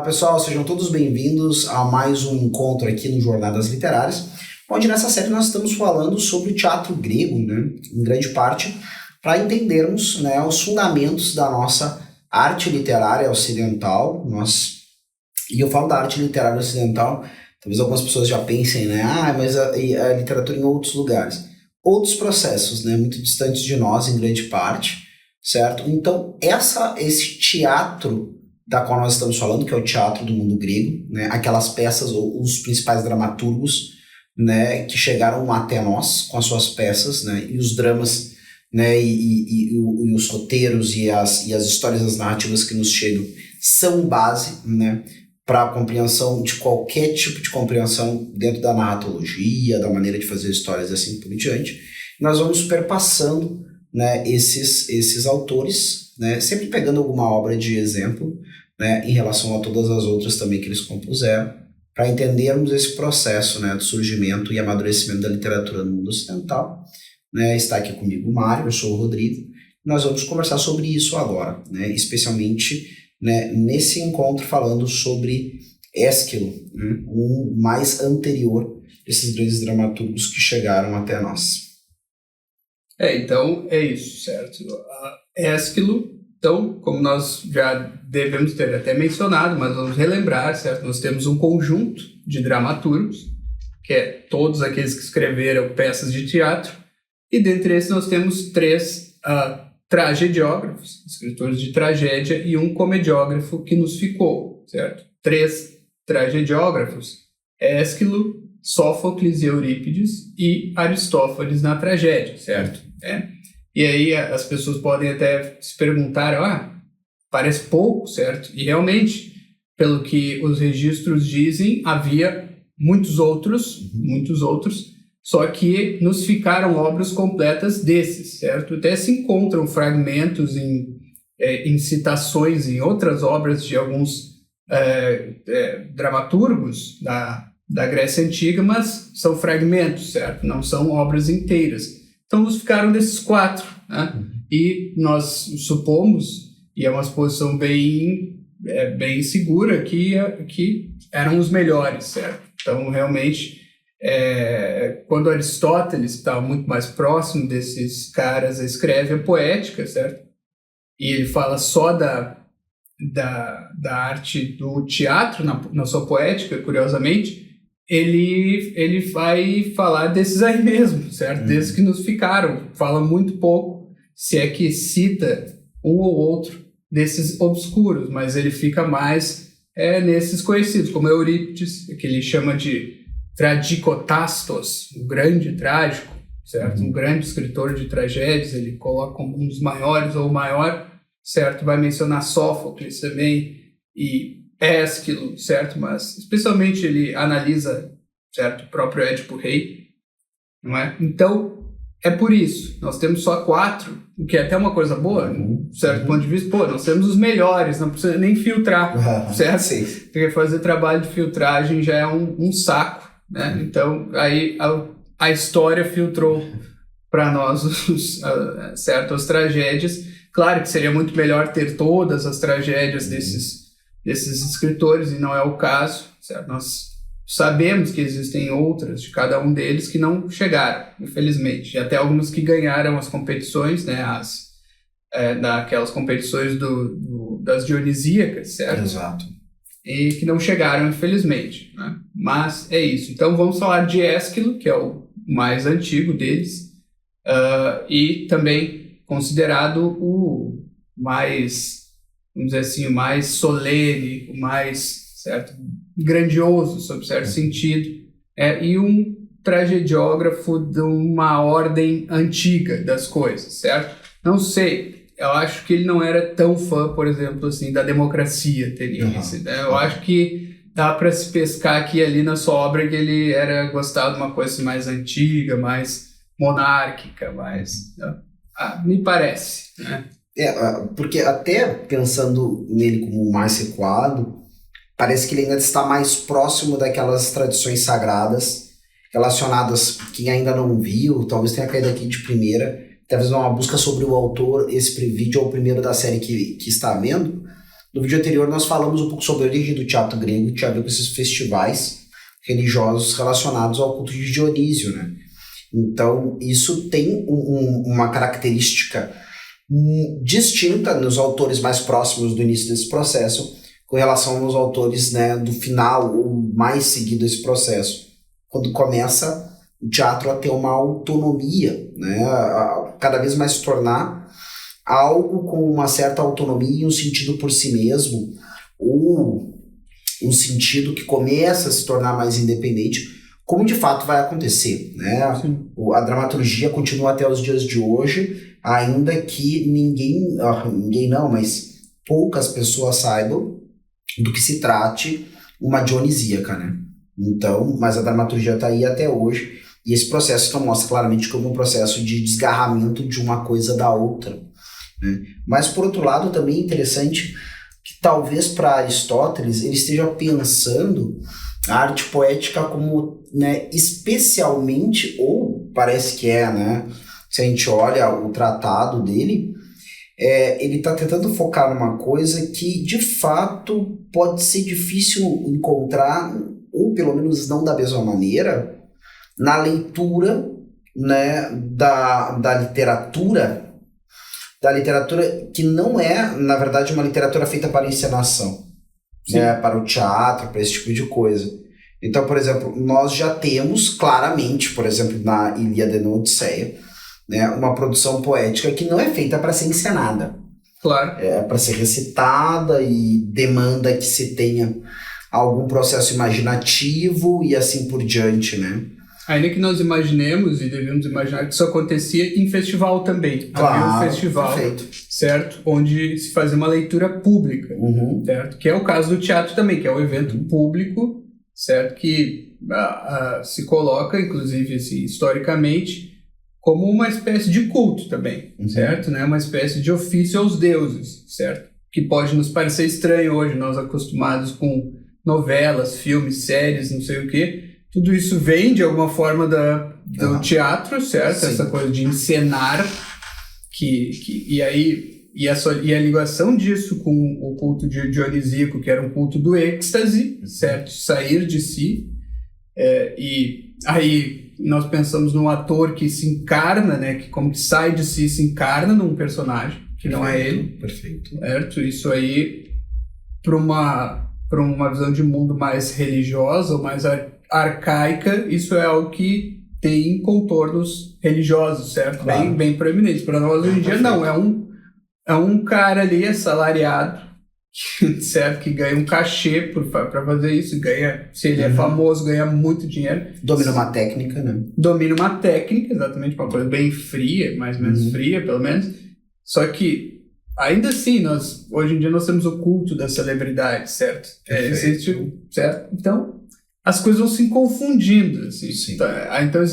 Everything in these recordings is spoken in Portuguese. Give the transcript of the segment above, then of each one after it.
pessoal, sejam todos bem-vindos a mais um encontro aqui no Jornadas Literárias, onde nessa série nós estamos falando sobre o teatro grego, né, em grande parte, para entendermos, né, os fundamentos da nossa arte literária ocidental. E eu falo da arte literária ocidental, talvez algumas pessoas já pensem, né, mas a literatura em outros lugares. Outros processos, né, muito distantes de nós em grande parte, certo? Então, esse teatro da qual nós estamos falando, que é o teatro do mundo grego, né? Aquelas peças, os principais dramaturgos, né, que chegaram até nós com as suas peças, né, e os dramas, né, e os roteiros e as histórias, as narrativas que nos chegam são base, né, para a compreensão de qualquer tipo de compreensão dentro da narratologia, da maneira de fazer histórias e assim por diante. Nós vamos perpassando, né, esses autores, né, sempre pegando alguma obra de exemplo, né, em relação a todas as outras também que eles compuseram, para entendermos esse processo, né, do surgimento e amadurecimento da literatura no mundo ocidental. Né, está aqui comigo o Mário, eu sou o Rodrigo. Nós vamos conversar sobre isso agora, né, especialmente, né, nesse encontro falando sobre Ésquilo, né, um mais anterior desses grandes dramaturgos que chegaram até nós. Então é isso, certo? Ésquilo, então, como nós já devemos ter até mencionado, mas vamos relembrar, certo? Nós temos um conjunto de dramaturgos, que é todos aqueles que escreveram peças de teatro, e dentre esses nós temos 3 tragediógrafos, escritores de tragédia, e um comediógrafo que nos ficou, certo? 3 tragediógrafos, Ésquilo, Sófocles e Eurípides, e Aristófanes na tragédia, certo? E aí as pessoas podem até se perguntar, parece pouco, certo? E realmente, pelo que os registros dizem, havia muitos outros, só que nos ficaram obras completas desses, certo? Até se encontram fragmentos em citações em outras obras de alguns dramaturgos da Grécia Antiga, mas são fragmentos, certo? Não são obras inteiras. Então, nos ficaram desses 4, né? E nós supomos, e é uma suposição bem segura, que eram os melhores, certo? Então, realmente, quando Aristóteles estava muito mais próximo desses caras, escreve a poética, certo? E ele fala só da arte do teatro na sua poética, curiosamente, ele vai falar desses aí mesmo, certo? Desses que nos ficaram. Fala muito pouco, se é que cita um ou outro desses obscuros, mas ele fica mais nesses conhecidos, como Eurípides, que ele chama de Tragikotastos, o grande trágico, certo? Um grande escritor de tragédias, ele coloca como um dos maiores ou o maior, certo? Vai mencionar Sófocles também e Ésquilo, certo? Mas especialmente ele analisa, certo, o próprio Édipo Rei, não é? Então, é por isso, nós temos só 4, o que é até uma coisa boa, certo ponto de vista. Nós temos os melhores, não precisa nem filtrar, certo? Sim. Porque fazer trabalho de filtragem já é um saco, né? Então, aí a história filtrou para nós, certo, as tragédias. Claro que seria muito melhor ter todas as tragédias desses escritores, e não é o caso, certo? Nós sabemos que existem outras de cada um deles que não chegaram, infelizmente, e até algumas que ganharam as competições, né, daquelas competições das dionisíacas, certo? Exato. E que não chegaram, infelizmente, né? Mas é isso. Então vamos falar de Ésquilo, que é o mais antigo deles, e também considerado o mais, vamos dizer assim, o mais solene, o mais, certo, grandioso, sob certo sentido, e um tragediógrafo de uma ordem antiga das coisas, certo? Não sei, eu acho que ele não era tão fã, por exemplo, assim, da democracia ateniense, né? Eu acho que dá para se pescar aqui e ali na sua obra que ele era gostado de uma coisa assim, mais antiga, mais monárquica, me parece, né? Porque até pensando nele como mais recuado, parece que ele ainda está mais próximo daquelas tradições sagradas relacionadas, quem ainda não viu, talvez tenha caído aqui de primeira, talvez uma busca sobre o autor, esse vídeo é o primeiro da série que está vendo, No vídeo anterior nós falamos um pouco sobre a origem do teatro grego, que tinha a ver com esses festivais religiosos relacionados ao culto de Dionísio, né? Então, isso tem uma característica distinta nos autores mais próximos do início desse processo com relação aos autores, né, do final ou mais seguido desse processo, quando começa o teatro a ter uma autonomia, né, a cada vez mais se tornar algo com uma certa autonomia e um sentido por si mesmo, ou um sentido que começa a se tornar mais independente, como de fato vai acontecer, né? A dramaturgia continua até os dias de hoje, ainda que ninguém não, mas poucas pessoas saibam do que se trate uma dionisíaca, né? Então, mas a dramaturgia está aí até hoje, e esse processo então mostra claramente como um processo de desgarramento de uma coisa da outra, né? Mas, por outro lado, também é interessante que talvez para Aristóteles ele esteja pensando a arte poética como, né, especialmente, ou parece que é, né, se a gente olha o tratado dele, ele está tentando focar numa coisa que, de fato, pode ser difícil encontrar, ou pelo menos não da mesma maneira, na leitura, né, da literatura que não é, na verdade, uma literatura feita para encenação, né, para o teatro, para esse tipo de coisa. Então, por exemplo, nós já temos claramente, por exemplo, na Ilíada e na Odisseia, né, uma produção poética que não é feita para ser encenada. Claro. É para ser recitada e demanda que se tenha algum processo imaginativo e assim por diante, né? Ainda que nós imaginemos e devemos imaginar que isso acontecia em festival também. Claro, havia um festival, perfeito, certo? Onde se fazia uma leitura pública, certo? Que é o caso do teatro também, que é um evento público, certo? Que se coloca, inclusive, assim, historicamente, como uma espécie de culto também, certo? Né? Uma espécie de ofício aos deuses, certo? Que pode nos parecer estranho hoje, nós acostumados com novelas, filmes, séries, não sei o quê. Tudo isso vem, de alguma forma, do teatro, certo? Sim. Essa coisa de encenar, e a ligação disso com o culto de Dionisíaco, que era um culto do êxtase, certo? Sair de si. E aí nós pensamos num ator que se encarna, né? Que como que sai de si, se encarna num personagem, que não é ele. Perfeito. Certo? Isso aí, para uma visão de mundo mais religiosa, ou mais arcaica, isso é algo que tem contornos religiosos, certo? Claro. Bem proeminentes. Para nós, hoje em dia, não. É um cara ali assalariado, certo? Que ganha um cachê para fazer isso. Ganha, se ele é famoso, ganha muito dinheiro. Domina uma técnica, né? Domina uma técnica, exatamente. Uma coisa bem fria, mais ou menos fria, pelo menos. Só que, ainda assim, hoje em dia nós temos o culto da celebridade, certo? Existe, certo? Então, as coisas vão se confundindo, assim. Então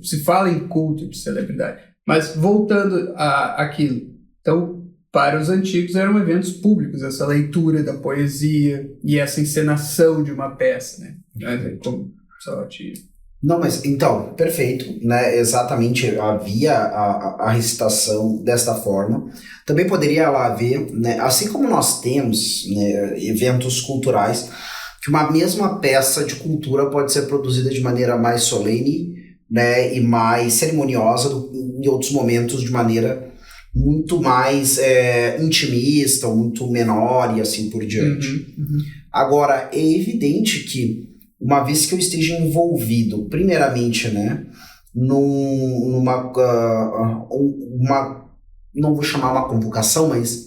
se fala em culto de celebridade. Mas voltando àquilo, então, para os antigos eram eventos públicos, essa leitura da poesia e essa encenação de uma peça, né? Como só Não, mas então, perfeito, né? Exatamente, havia a recitação desta forma. Também poderia lá haver, né, assim como nós temos, né, eventos culturais, que uma mesma peça de cultura pode ser produzida de maneira mais solene, né, e mais cerimoniosa, em outros momentos de maneira muito mais intimista, ou muito menor e assim por diante. Agora, é evidente que uma vez que eu esteja envolvido, primeiramente, né, numa não vou chamar uma convocação, mas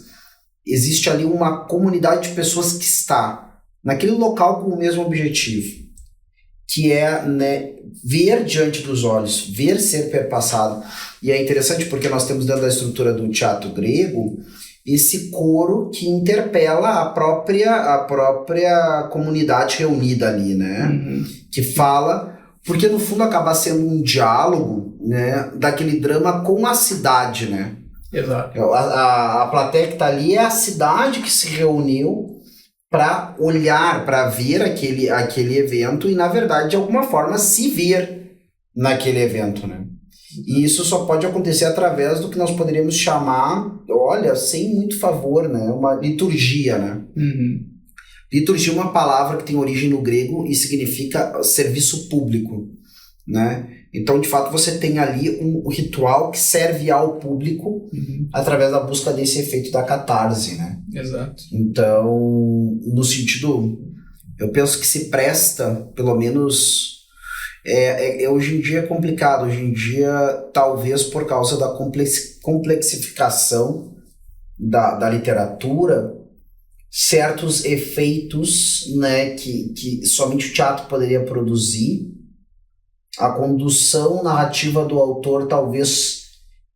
existe ali uma comunidade de pessoas que está naquele local com o mesmo objetivo, que é, né, ver diante dos olhos, ver ser perpassado. E é interessante porque nós temos dentro da estrutura do teatro grego esse coro que interpela a própria comunidade reunida ali, né? Que fala, porque no fundo acaba sendo um diálogo, né, daquele drama com a cidade, né? Exato. A plateia que está ali é a cidade que se reuniu para olhar, para ver aquele evento e, na verdade, de alguma forma, se ver naquele evento, né? E isso só pode acontecer através do que nós poderíamos chamar, olha, sem muito favor, né? Uma liturgia, né? Liturgia é uma palavra que tem origem no grego e significa serviço público, né? Então, de fato, você tem ali um ritual que serve ao público através da busca desse efeito da catarse, né? Exato. Então, no sentido, eu penso que se presta, pelo menos, hoje em dia é complicado, hoje em dia, talvez por causa da complexificação da literatura, certos efeitos, né, que somente o teatro poderia produzir, a condução narrativa do autor talvez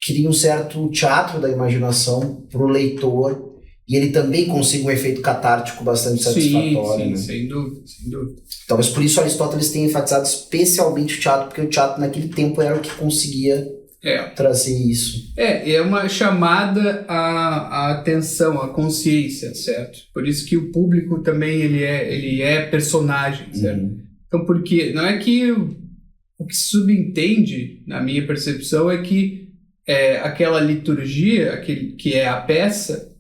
crie um certo teatro da imaginação para o leitor e ele também consiga um efeito catártico bastante satisfatório. Sim, né? sem dúvida. Talvez por isso Aristóteles tenha enfatizado especialmente o teatro, porque o teatro naquele tempo era o que conseguia trazer isso. É uma chamada à atenção, à consciência, certo? Por isso que o público também ele é personagem, certo? Então, porque não é que o que se subentende, na minha percepção, é que aquela liturgia, que é a peça,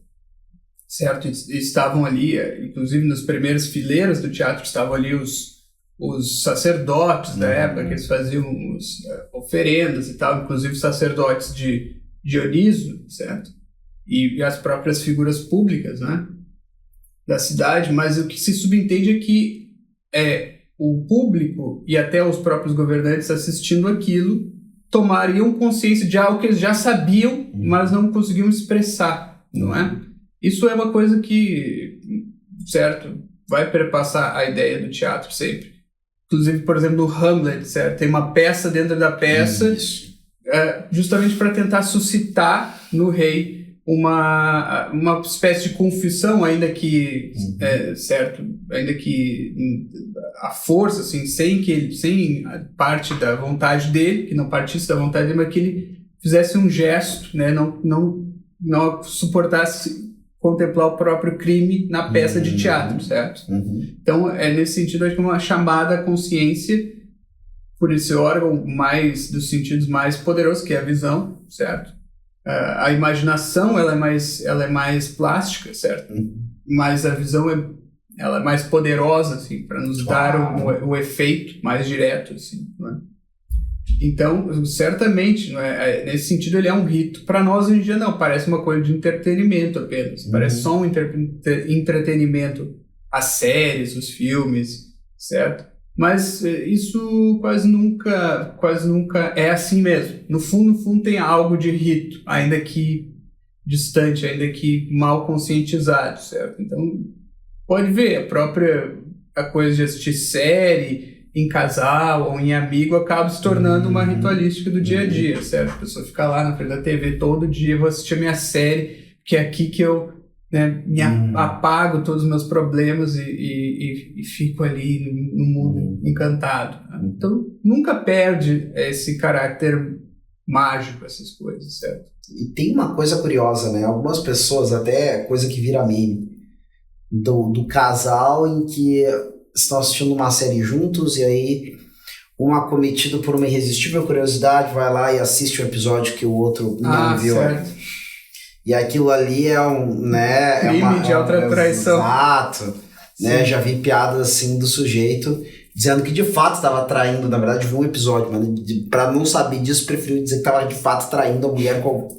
certo? Estavam ali, inclusive nas primeiras fileiras do teatro, estavam ali os sacerdotes da época, que eles faziam oferendas e tal, inclusive sacerdotes de Dioniso, certo? E as próprias figuras públicas, né, da cidade, mas o que se subentende é que o público e até os próprios governantes assistindo aquilo tomariam consciência de algo que eles já sabiam, mas não conseguiam expressar, não é? Isso é uma coisa que, certo, vai perpassar a ideia do teatro sempre. Inclusive, por exemplo, o Hamlet, certo? Tem uma peça dentro da peça, justamente para tentar suscitar no rei uma espécie de confissão, ainda que, certo, ainda que a força, assim, sem parte da vontade dele, que não partisse da vontade dele, mas que ele fizesse um gesto, né? Não suportasse contemplar o próprio crime na peça de teatro, certo? Então, nesse sentido, acho que é uma chamada à consciência por esse órgão dos sentidos mais poderosos, que é a visão, certo? A imaginação, ela é mais plástica, certo? Mas a visão, ela é mais poderosa, assim, para nos dar o efeito mais direto, assim, não é? Então, certamente, não é? Nesse sentido, ele é um rito. Para nós, hoje em dia, não. Parece uma coisa de entretenimento apenas. Parece só um entretenimento. As séries, os filmes, certo? Mas isso quase nunca é assim mesmo. No fundo, tem algo de rito, ainda que distante, ainda que mal conscientizado, certo? Então, pode ver, a coisa de assistir série em casal ou em amigo acaba se tornando uma ritualística do dia a dia, certo? A pessoa fica lá na frente da TV todo dia, vou assistir a minha série, que é aqui que eu, né, apago todos os meus problemas e fico ali no mundo encantado. Então, nunca perde esse caráter mágico, essas coisas, certo? E tem uma coisa curiosa, né? Algumas pessoas, até coisa que vira meme, do casal em que estão assistindo uma série juntos e aí um acometido por uma irresistível curiosidade vai lá e assiste um episódio que o outro não viu. Certo. E aquilo ali é né, crime de autotraição. Exato. Né? Já vi piadas assim do sujeito dizendo que de fato estava traindo. Na verdade, vi um episódio, mas para não saber disso, preferiu dizer que estava de fato traindo a mulher com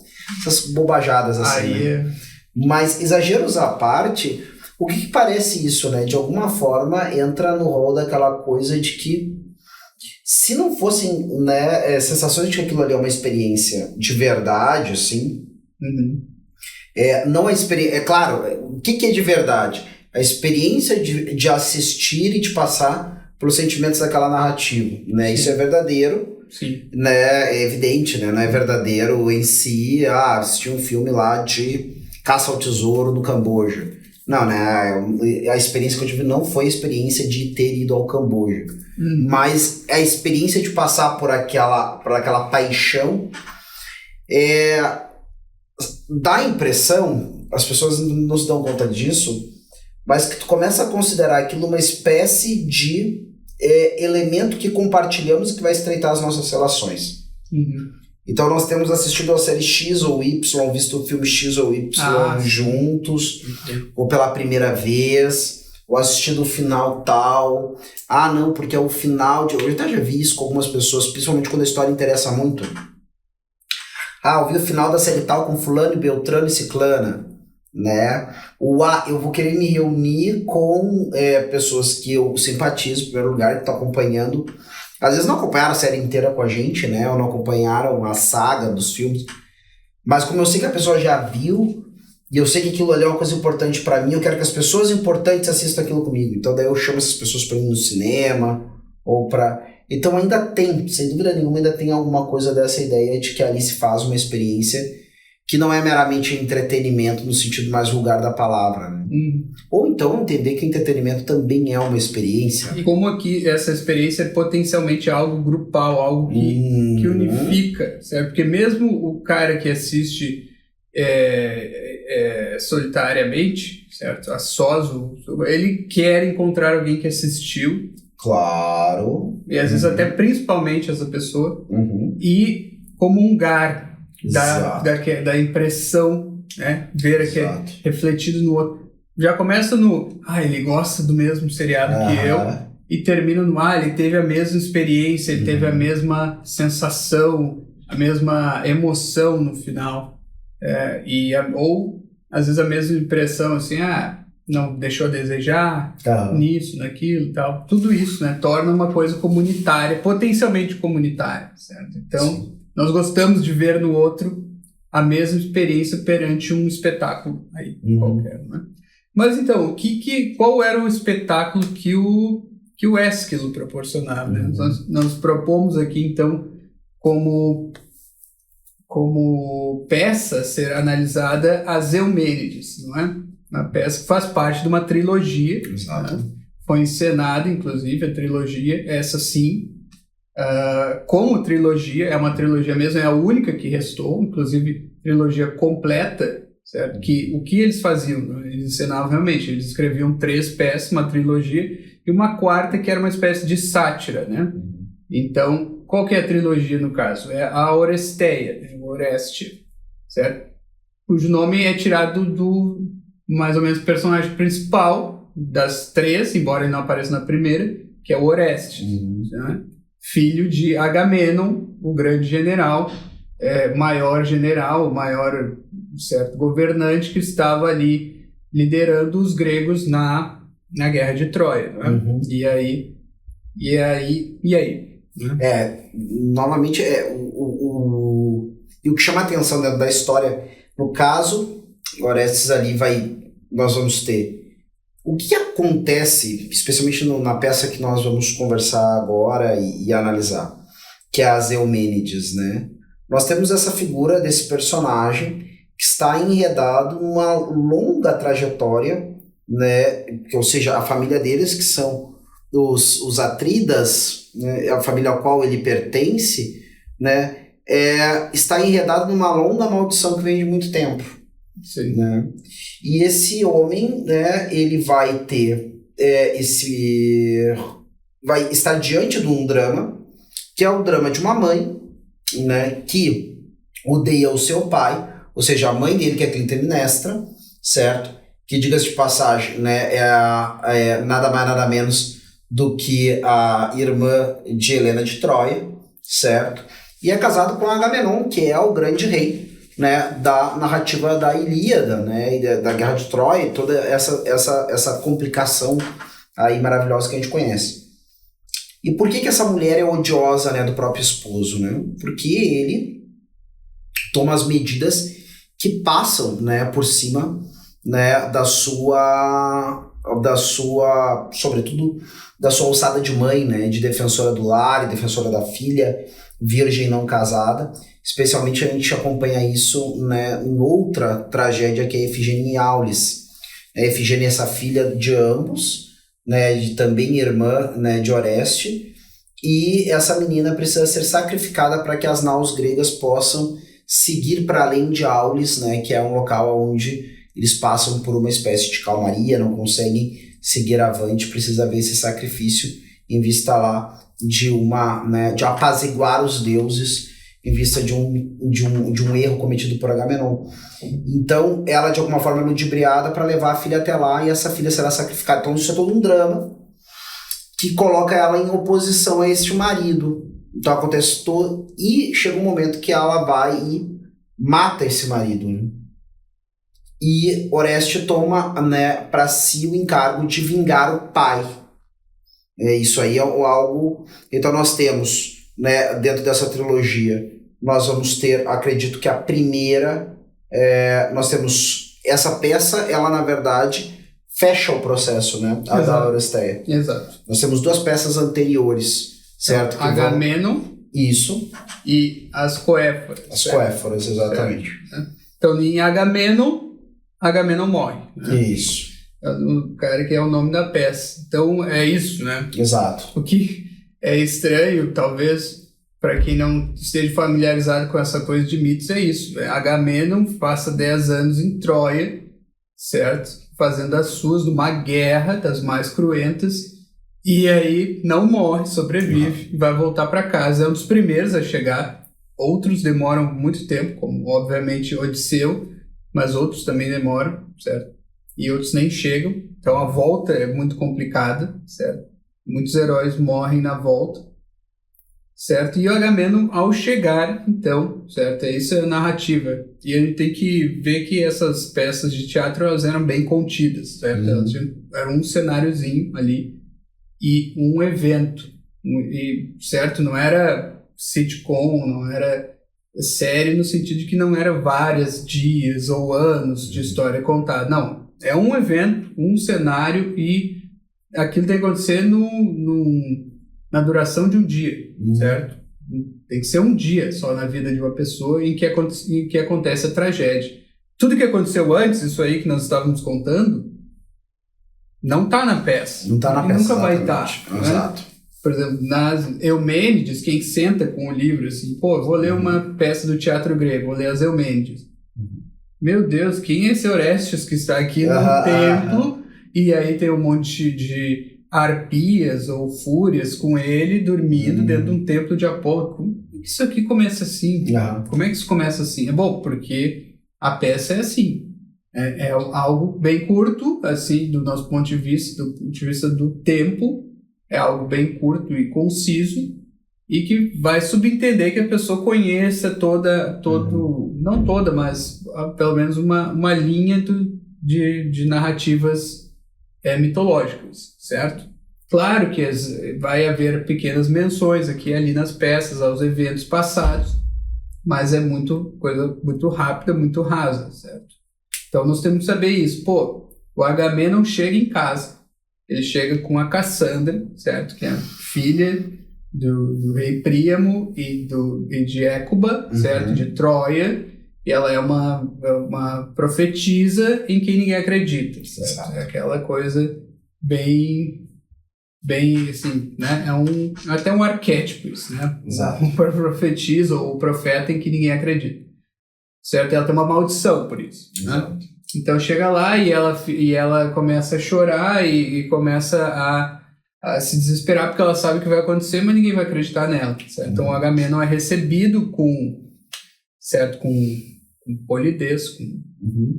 essas bobajadas assim. Né? Mas exageros à parte, o que parece isso, né? De alguma forma entra no rol daquela coisa de que se não fossem, né, sensações de que aquilo ali é uma experiência de verdade, assim, não a experiência. É claro, o que é de verdade? A experiência de assistir e de passar pelos sentimentos daquela narrativa, né? Isso é verdadeiro. Sim. Né? É evidente, né? Não é verdadeiro em si, assistir um filme lá de caça ao tesouro no Camboja. Não, né? A experiência que eu tive não foi a experiência de ter ido ao Camboja, mas a experiência de passar por aquela paixão dá a impressão, as pessoas não se dão conta disso, mas que tu começa a considerar aquilo uma espécie de elemento que compartilhamos e que vai estreitar as nossas relações. Então nós temos assistido a série X ou Y, visto o filme X ou Y juntos, ou pela primeira vez, ou assistido o final tal. Ah, não, porque é o final de... Eu até já vi isso com algumas pessoas, principalmente quando a história interessa muito. Ah, eu vi o final da série tal com fulano e beltrano e ciclana, né? Eu vou querer me reunir com pessoas que eu simpatizo, em primeiro lugar, que estão acompanhando. Às vezes não acompanharam a série inteira com a gente, né? Ou não acompanharam a saga dos filmes. Mas como eu sei que a pessoa já viu, e eu sei que aquilo ali é uma coisa importante pra mim, eu quero que as pessoas importantes assistam aquilo comigo. Então daí eu chamo essas pessoas pra ir no cinema, ou pra... Então ainda tem, sem dúvida nenhuma, ainda tem alguma coisa dessa ideia de que ali se faz uma experiência que não é meramente entretenimento no sentido mais vulgar da palavra, né? Ou então entender que entretenimento também é uma experiência. E como aqui essa experiência é potencialmente algo grupal, algo que unifica, certo? Porque mesmo o cara que assiste solitariamente, certo? A sós, ele quer encontrar alguém que assistiu. Claro. E às vezes até principalmente essa pessoa. E comungar da impressão, né? Ver aqui refletido no outro. Já começa no, ele gosta do mesmo seriado que eu, e termina no, ele teve a mesma experiência, ele teve a mesma sensação, a mesma emoção no final. Ou, às vezes, a mesma impressão, assim, não deixou a desejar, nisso, naquilo e tal. Tudo isso, né? Torna uma coisa comunitária, potencialmente comunitária, certo? Então, nós gostamos de ver no outro a mesma experiência perante um espetáculo aí, qualquer, né? Mas então, qual era o espetáculo que o Ésquilo proporcionava, né? Nós propomos aqui, então, como peça ser analisada as Eumênides, não é? Uma peça que faz parte de uma trilogia. Exato. Né? Foi encenada, inclusive, a trilogia, essa sim, como trilogia, é uma trilogia mesmo, é a única que restou, inclusive trilogia completa, certo? O que eles faziam? Eles encenavam realmente, eles escreviam 3 peças, uma trilogia, e uma quarta que era uma espécie de sátira, né? Então, qual que é a trilogia no caso? É a Oresteia, o Oreste, certo? Cujo nome é tirado do, mais ou menos, personagem principal das 3, embora ele não apareça na primeira, que é o Orestes, né? Filho de Agamenon, o grande general, maior certo, governante que estava ali liderando os gregos na Guerra de Troia, né? E aí? Novamente, e o que chama a atenção dentro da história, no caso, Orestes ali nós vamos ter o que acontece, especialmente na peça que nós vamos conversar agora e analisar, que é as Eumênides, né? Nós temos essa figura desse personagem que está enredado numa longa trajetória, né? Ou seja, a família deles, que são os Atridas, né? A família ao qual ele pertence, né? Está enredado numa longa maldição que vem de muito tempo. Sim. Né? E esse homem, né, ele vai ter vai estar diante de um drama, que é o drama de uma mãe, né, que odeia o seu pai, ou seja, a mãe dele, que é Clitemnestra, certo? Que, diga-se de passagem, né, é nada mais nada menos do que a irmã de Helena de Troia, certo? E é casado com Agamenon, que é o grande rei, né, da narrativa da Ilíada, né, e da Guerra de Troia, toda essa complicação aí maravilhosa que a gente conhece. E por que essa mulher é odiosa, né, do próprio esposo, né? Porque ele toma as medidas que passam, né, por cima, né, sobretudo da sua alçada de mãe, né, de defensora do lar e defensora da filha, virgem não casada. Especialmente a gente acompanha isso, né, em outra tragédia, que é a Efigênia em Aulis. A Efigênia é essa filha de ambos, né, também irmã, né, de Oreste, e essa menina precisa ser sacrificada para que as naus gregas possam seguir para além de Aulis, né, que é um local onde eles passam por uma espécie de calmaria, não conseguem seguir avante, precisa haver esse sacrifício em vista lá de apaziguar os deuses em vista de um erro cometido por Agamenon. Então, ela, de alguma forma, é ludibriada para levar a filha até lá e essa filha será sacrificada. Então, isso é todo um drama que coloca ela em oposição a este marido. Então, acontece todo... E chega um momento que ela vai e mata esse marido, né? E Oreste toma, né, para si o encargo de vingar o pai. Isso aí é algo... Então nós temos, né, dentro dessa trilogia, nós vamos ter, acredito que a primeira, nós temos essa peça, ela na verdade fecha o processo, né, a da Oresteia. Exato. Nós temos duas peças anteriores, certo? Agamenon. Isso. E as Coéforas. As Coéforas, exatamente. Certo. Então em Agamenon morre. Né? Isso. O cara que é o nome da peça. Então é isso, né? Exato. O que é estranho, talvez, para quem não esteja familiarizado com essa coisa de mitos, é isso. Agamenon passa 10 anos em Troia, certo? Fazendo as suas numa guerra das mais cruentas, e aí não morre, sobrevive, e vai voltar para casa. É um dos primeiros a chegar. Outros demoram muito tempo, como obviamente Odisseu, mas outros também demoram, certo? E outros nem chegam, então a volta é muito complicada, certo? Muitos heróis morrem na volta, certo? E o Agamenon, ao chegar, então, certo? Isso é a narrativa. E a gente tem que ver que essas peças de teatro, elas eram bem contidas, certo? Elas eram um cenáriozinho ali e um evento, certo? Não era sitcom, não era série no sentido de que não era vários dias ou anos de história contada, não. É um evento, um cenário e aquilo tem que acontecer na duração de um dia, certo? Tem que ser um dia só na vida de uma pessoa em que acontece a tragédia. Tudo que aconteceu antes, isso aí que nós estávamos contando, não está na peça. Não está na peça, nunca vai estar. Exato. Né? Por exemplo, nas Eumênides, quem senta com o livro assim, pô, vou ler uma peça do teatro grego, vou ler as Eumênides. Meu Deus, quem é esse Orestes que está aqui no templo? E aí tem um monte de arpias ou fúrias com ele dormindo dentro de um templo de Apolo. Como isso aqui começa assim? Como é que isso começa assim? É bom, porque a peça é assim. É algo bem curto, assim, do nosso ponto de vista, do tempo. É algo bem curto e conciso. E que vai subentender que a pessoa conheça não toda, mas pelo menos uma linha de narrativas mitológicas, certo? Claro que vai haver pequenas menções aqui e ali nas peças, aos eventos passados, mas é coisa muito rápida, muito rasa, certo? Então nós temos que saber isso. Pô, o Agamenon chega em casa, ele chega com a Cassandra, certo? Que é a filha do rei Príamo e de Écuba, certo? De Troia. E ela é uma profetisa em quem ninguém acredita, certo? É aquela coisa bem assim, né? É até um arquétipo isso, né? Exato. O profetisa ou o profeta em que ninguém acredita, certo? Ela tem uma maldição por isso, né? Então chega lá e ela começa a chorar e começa a se desesperar porque ela sabe o que vai acontecer, mas ninguém vai acreditar nela, certo? Então o Agamenon é recebido com polidez, com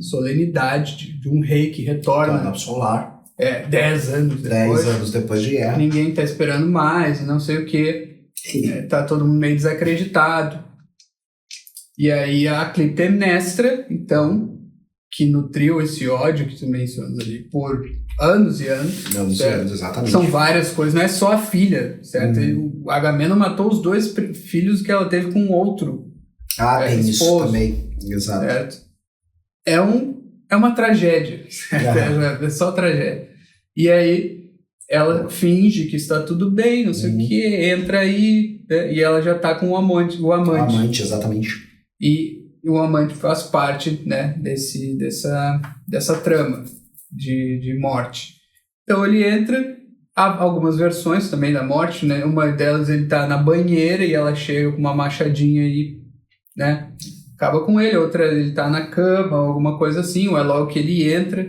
solenidade de um rei que retorna solar. 10 anos depois. 10 anos depois de guerra. Ninguém tá esperando mais, não sei o quê. Tá todo mundo meio desacreditado. E aí a Clitemnestra, então, que nutriu esse ódio que tu mencionas ali por anos e anos. Anos e anos, exatamente. São várias coisas, não é só a filha, certo? O Agamenon matou os 2 filhos que ela teve com outro. Tem esposo, isso também, exato. Certo? É uma tragédia, é só tragédia. E aí ela finge que está tudo bem, não sei o que, entra aí, né? E ela já está com o amante. O amante, exatamente. E o amante faz parte, né, dessa trama de morte. Então ele entra, há algumas versões também da morte, né? Uma delas ele está na banheira e ela chega com uma machadinha e, né, acaba com ele. Outra ele está na cama, alguma coisa assim, ou é logo que ele entra.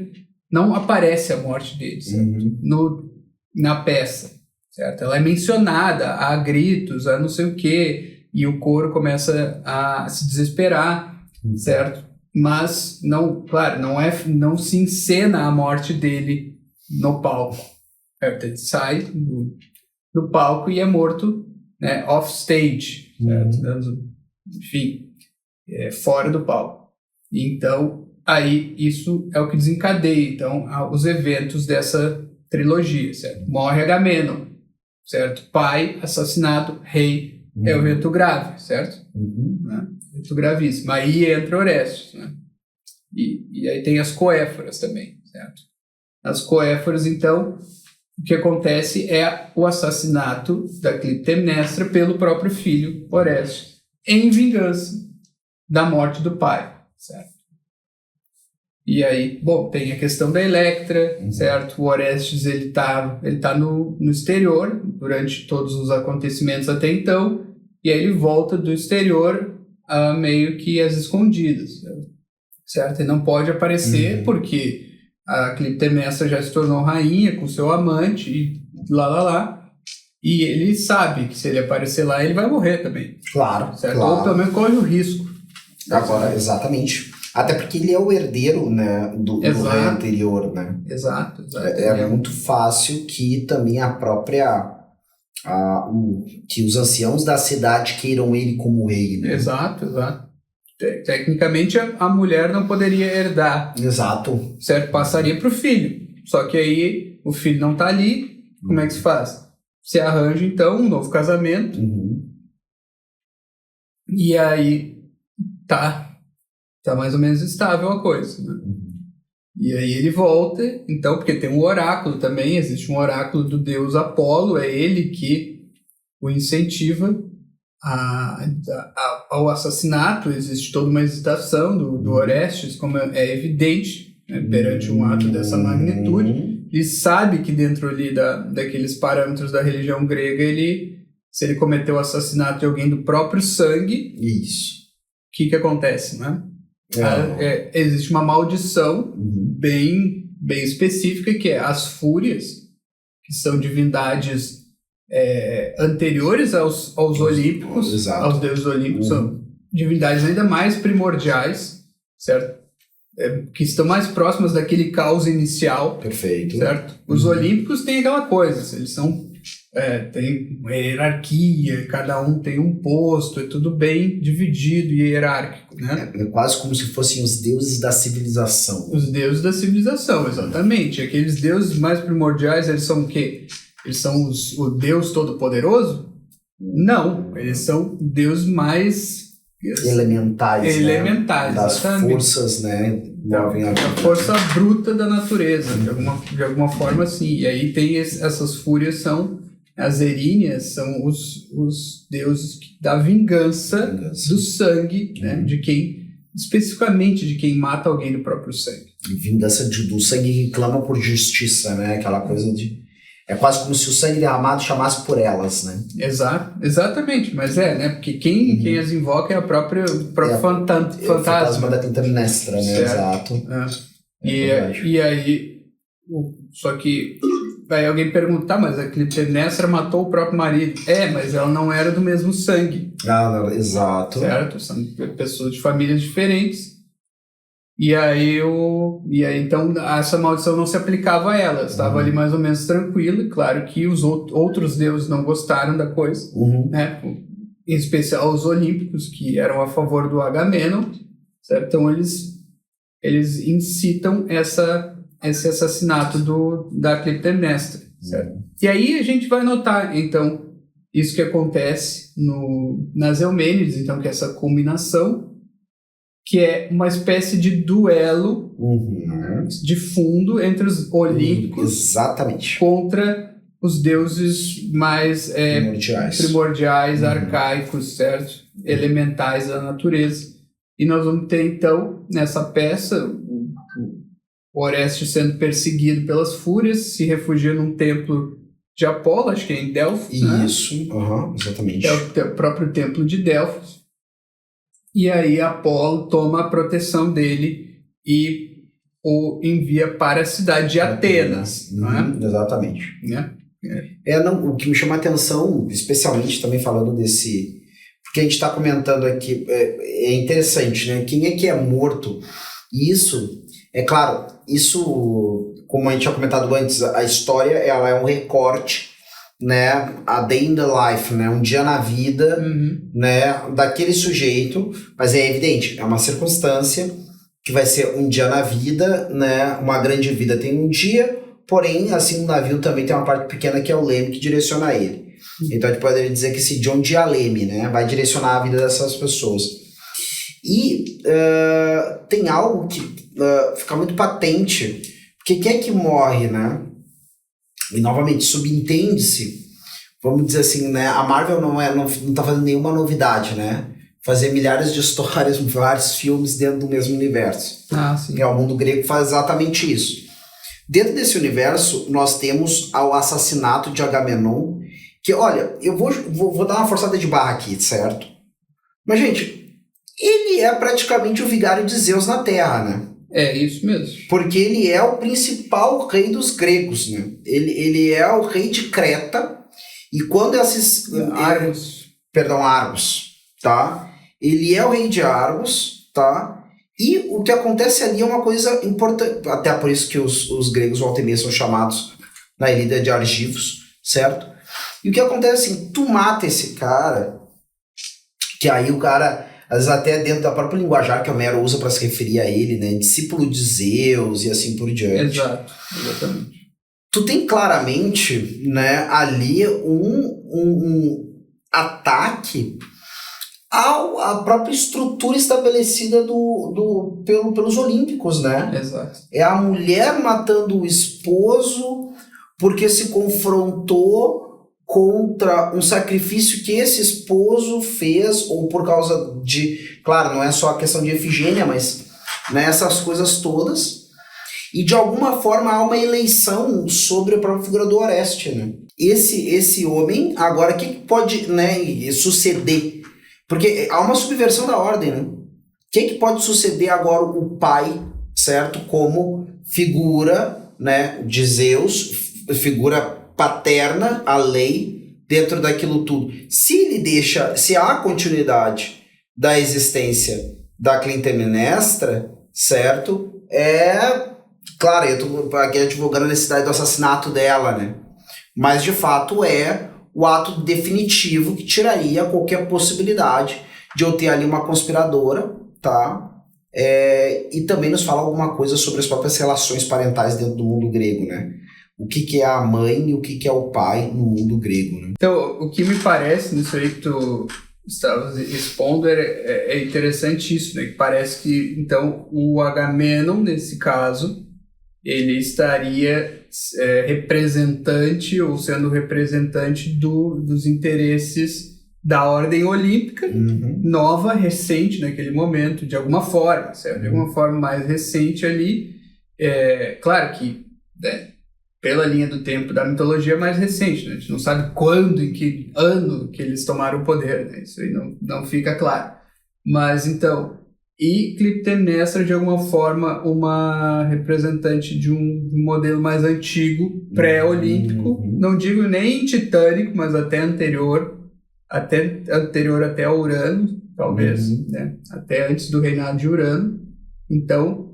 Não aparece a morte dele, certo? Na peça, certo? Ela é mencionada a gritos, a não sei o quê, e o coro começa a se desesperar, certo? Mas, não, claro, não se encena a morte dele no palco. Certo? Ele sai do palco e é morto, né, off stage, certo? Enfim, fora do palco. Então, aí isso é o que desencadeia então, os eventos dessa trilogia, certo? Morre Agamenon, certo? Pai, assassinado, rei, é um evento grave, certo? Né? Evento gravíssimo. Aí entra Orestes, né? E aí tem as Coéforas também, certo? As Coéforas, então, o que acontece é o assassinato da Clitemnestra pelo próprio filho, Orestes, em vingança da morte do pai, certo? E aí, bom, tem a questão da Electra, certo? O Orestes, ele tá no exterior durante todos os acontecimentos até então, e aí ele volta do exterior meio que às escondidas, certo? Ele não pode aparecer porque a Clitemnestra já se tornou rainha com seu amante e lá. E ele sabe que se ele aparecer lá, ele vai morrer também. Claro, certo? claro. Ou pelo menos corre o risco. Agora, exatamente. Até porque ele é o herdeiro, né, do rei anterior, né? Exato. É muito fácil que também a própria... que os anciãos da cidade queiram ele como rei, né? Exato. Tecnicamente, a mulher não poderia herdar. Exato. Certo? Passaria para o filho. Só que aí o filho não está ali. Como é que se faz? Se arranja, então, um novo casamento. E aí tá mais ou menos estável a coisa, né? E aí ele volta, então, porque tem um oráculo também, existe um oráculo do deus Apolo, é ele que o incentiva ao assassinato. Existe toda uma hesitação do Orestes, como é evidente, né, perante um ato dessa magnitude. Ele sabe que dentro ali daqueles parâmetros da religião grega, se ele cometeu o assassinato de alguém do próprio sangue, o que acontece, né? Existe uma maldição bem específica, que é as fúrias, que são divindades anteriores aos olímpicos, aos deuses olímpicos, são divindades ainda mais primordiais, certo? Que estão mais próximas daquele caos inicial. Perfeito. Certo? Os olímpicos têm aquela coisa, eles são... tem uma hierarquia, cada um tem um posto, é tudo bem dividido e hierárquico, né? É quase como se fossem os deuses da civilização. Os deuses da civilização, exatamente. Aqueles deuses mais primordiais, eles são o quê? Eles são o Deus Todo-Poderoso? Não, eles são deuses mais... Elementais, né? Das exatamente. Forças, né? A força bruta da natureza, de alguma forma, assim. E aí tem essas fúrias, são as eríneas, são os deuses da vingança do sangue, né? De quem, especificamente de quem mata alguém do próprio sangue. Vingança do sangue que clama por justiça, né? Aquela coisa de... É quase como se o sangue derramado chamasse por elas, né? Exatamente, mas né? Porque quem as invoca é o próprio fantasma. O fantasma da Clitemnestra, né? Certo. Exato. E aí, só que aí alguém pergunta, mas a Clitemnestra matou o próprio marido. Mas ela não era do mesmo sangue. Não, exato. Certo? São pessoas de famílias diferentes. E aí, então, essa maldição não se aplicava a ela. Estava ali mais ou menos tranquila. Claro que os outros deuses não gostaram da coisa, né? Em especial os olímpicos, que eram a favor do Agamenon, certo? Então, eles incitam esse assassinato da Clitemnestra, certo? E aí a gente vai notar, então, isso que acontece nas Eumênides, então, que é essa culminação, que é uma espécie de duelo de fundo entre os olímpicos contra os deuses mais primordiais, arcaicos, certo? Elementais da natureza. E nós vamos ter, então, nessa peça, o Orestes sendo perseguido pelas fúrias, se refugia num templo de Apolo, acho que é em Delfos. Isso, né? Exatamente. É o próprio templo de Delfos. E aí Apolo toma a proteção dele e o envia para a cidade de Atenas. Exatamente. O que me chama a atenção, especialmente também falando desse porque a gente está comentando aqui, é interessante, né? Quem é que é morto? Isso, é claro, isso, como a gente tinha comentado antes, a história ela é um recorte, né? A day in the life, né? Um dia na vida, né? Daquele sujeito, mas é evidente, é uma circunstância que vai ser um dia na vida, né? Uma grande vida tem um dia, porém, assim, o navio também tem uma parte pequena que é o leme que direciona ele. Então a gente poderia dizer que esse John dia leme, né? Vai direcionar a vida dessas pessoas. E tem algo que fica muito patente, porque quem é que morre, né? E novamente, subentende-se, vamos dizer assim, né? A Marvel não tá fazendo nenhuma novidade, né? Fazer milhares de histórias, vários filmes dentro do mesmo universo. Sim. O mundo grego faz exatamente isso. Dentro desse universo, nós temos o assassinato de Agamenon, que, olha, eu vou dar uma forçada de barra aqui, certo? Mas, gente, ele é praticamente o vigário de Zeus na Terra, né? É isso mesmo. Porque ele é o principal rei dos gregos, né? Ele é o rei de Creta, e quando esses... Argos, tá? Ele é o rei de Argos, tá? E o que acontece ali é uma coisa importante, até por isso que os gregos volta e meia são chamados na Ilíada de Argivos, certo? E o que acontece assim, tu mata esse cara, que aí o cara... Às vezes até dentro da própria linguajar que Homero usa para se referir a ele, né? Discípulo de Zeus e assim por diante. Exato, exatamente. Tu tem claramente, né, ali um ataque à própria estrutura estabelecida pelos olímpicos, né? Exato. É a mulher matando o esposo porque se confrontou contra um sacrifício que esse esposo fez, ou por causa de... Claro, não é só a questão de Efigênia, mas, né, essas coisas todas. E, de alguma forma, há uma eleição sobre a própria figura do Oreste, né? Esse homem, agora, o que pode, né, suceder? Porque há uma subversão da ordem, né? O que pode suceder agora o pai, certo? Como figura, né, de Zeus, figura paterna, a lei, dentro daquilo tudo. Se há continuidade da existência da Clitemnestra, certo? Claro, eu estou aqui advogando a necessidade do assassinato dela, né? Mas, de fato, é o ato definitivo que tiraria qualquer possibilidade de eu ter ali uma conspiradora, tá? E também nos fala alguma coisa sobre as próprias relações parentais dentro do mundo grego, né? O que é a mãe e o que é o pai no mundo grego, né? Então, o que me parece nisso aí que tu estavas expondo é interessante isso, né? Que parece que, então, o Agamenon, nesse caso, ele estaria representante ou sendo representante dos interesses da ordem olímpica, nova, recente naquele momento, de alguma forma, certo? De alguma forma mais recente ali. Claro que... pela linha do tempo da mitologia mais recente, né? A gente não sabe quando, em que ano que eles tomaram o poder, né? Isso aí não fica claro. Mas, então, e Clitemnestra, de alguma forma, uma representante de um modelo mais antigo, pré-olímpico, não digo nem titânico, mas até anterior até a Urano, talvez, né? Até antes do reinado de Urano. Então,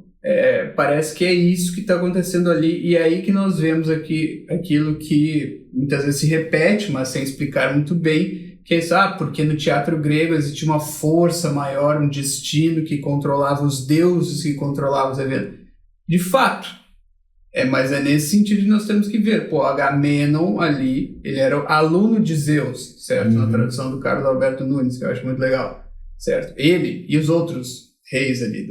parece que é isso que está acontecendo ali, e é aí que nós vemos aqui aquilo que muitas vezes se repete, mas sem explicar muito bem, que é isso, porque no teatro grego existia uma força maior, um destino que controlava os deuses, que controlava os eventos. De fato, mas é nesse sentido que nós temos que ver. Agamenon ali, ele era o aluno de Zeus, certo? Na tradução do Carlos Alberto Nunes, que eu acho muito legal, certo? Ele e os outros reis ali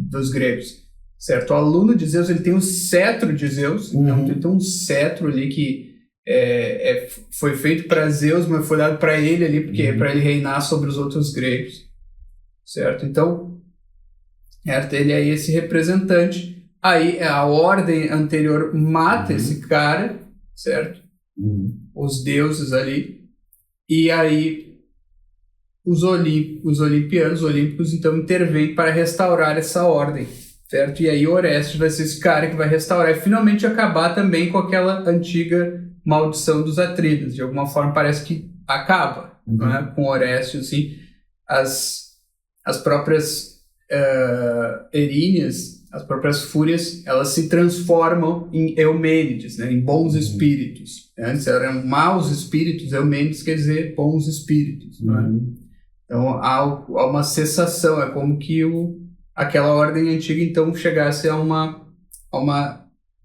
dos gregos, certo? O aluno de Zeus, ele tem o cetro de Zeus, então ele tem um cetro ali que foi feito para Zeus, mas foi dado para ele ali, porque é para ele reinar sobre os outros gregos, certo? Então, ele é esse representante. Aí a ordem anterior mata esse cara, certo? Os deuses ali, e aí os olímpicos, então, intervêm para restaurar essa ordem, certo? E aí Orestes vai ser esse cara que vai restaurar e finalmente acabar também com aquela antiga maldição dos Atreides. De alguma forma parece que acaba, né, com Orestes, assim, as próprias Eríneas, as próprias fúrias, elas se transformam em Eumênides, né, em bons espíritos. Antes eram maus espíritos, Eumênides quer dizer bons espíritos. Né? Então há uma cessação, é como que aquela ordem antiga então chegasse a uma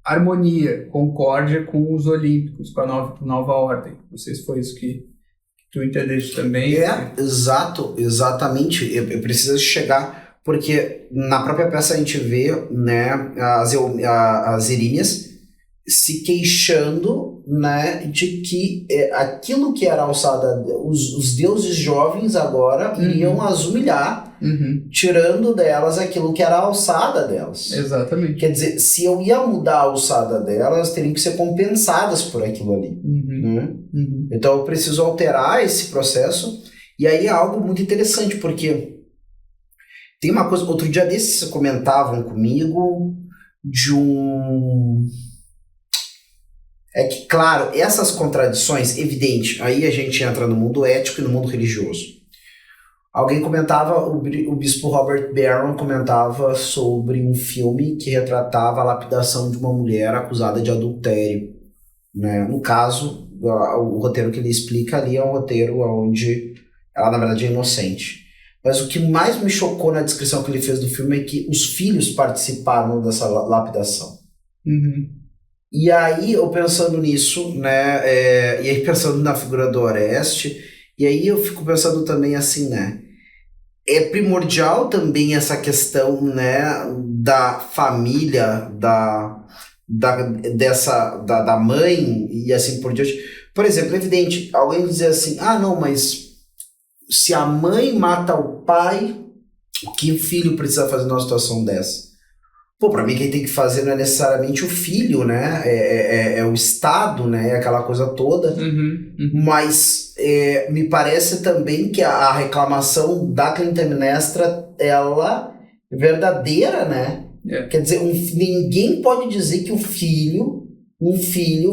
harmonia, concórdia com os olímpicos, com a nova ordem. Não sei se foi isso que tu entendeste também. Exatamente. Eu preciso chegar... Porque na própria peça a gente vê, né, as Eríneas se queixando, né, de que aquilo que era alçada, os deuses jovens agora iriam as humilhar, tirando delas aquilo que era a alçada delas. Exatamente. Quer dizer, se eu ia mudar a alçada delas, teriam que ser compensadas por aquilo ali. Né? Então eu preciso alterar esse processo, e aí é algo muito interessante, porque... Tem uma coisa, outro dia desses comentavam comigo de É que, claro, essas contradições, evidente, aí a gente entra no mundo ético e no mundo religioso. Alguém comentava, o bispo Robert Barron comentava sobre um filme que retratava a lapidação de uma mulher acusada de adultério. Né? No caso, o roteiro que ele explica ali é um roteiro onde ela, na verdade, é inocente. Mas o que mais me chocou na descrição que ele fez do filme é que os filhos participaram dessa lapidação. E aí, eu pensando nisso, né, e aí pensando na figura do Oreste, e aí eu fico pensando também assim, né, é primordial também essa questão, né, da família, da mãe e assim por diante. Por exemplo, é evidente, alguém dizer assim, não, mas se a mãe mata o pai, o que o filho precisa fazer numa situação dessa? Pô, pra mim quem tem que fazer não é necessariamente o filho, né? É o Estado, né? É aquela coisa toda. Mas me parece também que a reclamação da Clitemnestra, ela é verdadeira, né? Quer dizer, ninguém pode dizer que um filho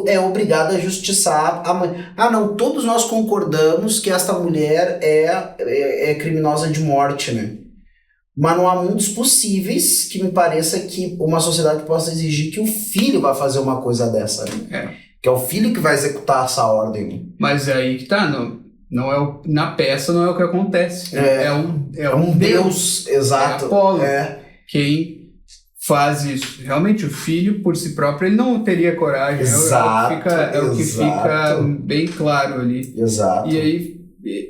é obrigado a justiçar a mãe. Não, todos nós concordamos que esta mulher é criminosa de morte, né? Mas não há mundos possíveis que me pareça que uma sociedade possa exigir que o filho vá fazer uma coisa dessa, né? Que é o filho que vai executar essa ordem. Né? Mas é aí que tá, não na peça não é o que acontece. É um Deus, exato. É Apolo, quem faz isso. Realmente o filho por si próprio ele não teria coragem. É o que fica bem claro ali. Exato. E aí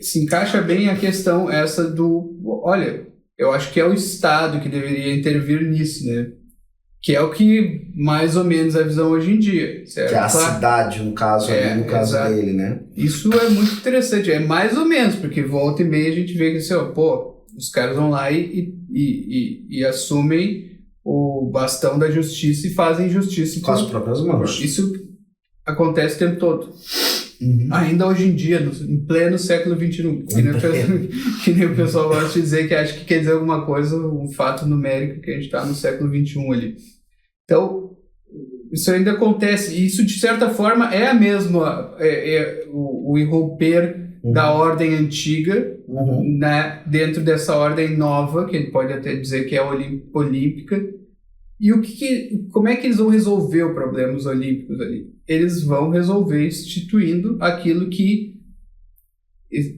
se encaixa bem a questão essa do... Olha, eu acho que é o Estado que deveria intervir nisso, né? Que é o que mais ou menos é a visão hoje em dia, certo? Que é a cidade, no caso dele, né? Isso é muito interessante, é mais ou menos, porque volta e meia a gente vê que assim, os caras vão lá e assumem o bastão da justiça e fazem justiça com as próprias mãos. Isso acontece o tempo todo. Ainda hoje em dia, em pleno século XXI, que nem o pessoal gosta de dizer, que acha que quer dizer alguma coisa, um fato numérico, que a gente está no século XXI ali. Então, isso ainda acontece, e isso de certa forma é a mesma, o irromper da ordem antiga, né, dentro dessa ordem nova, que a gente pode até dizer que é olímpica. E como é que eles vão resolver o problema dos olímpicos ali? Eles vão resolver instituindo aquilo que,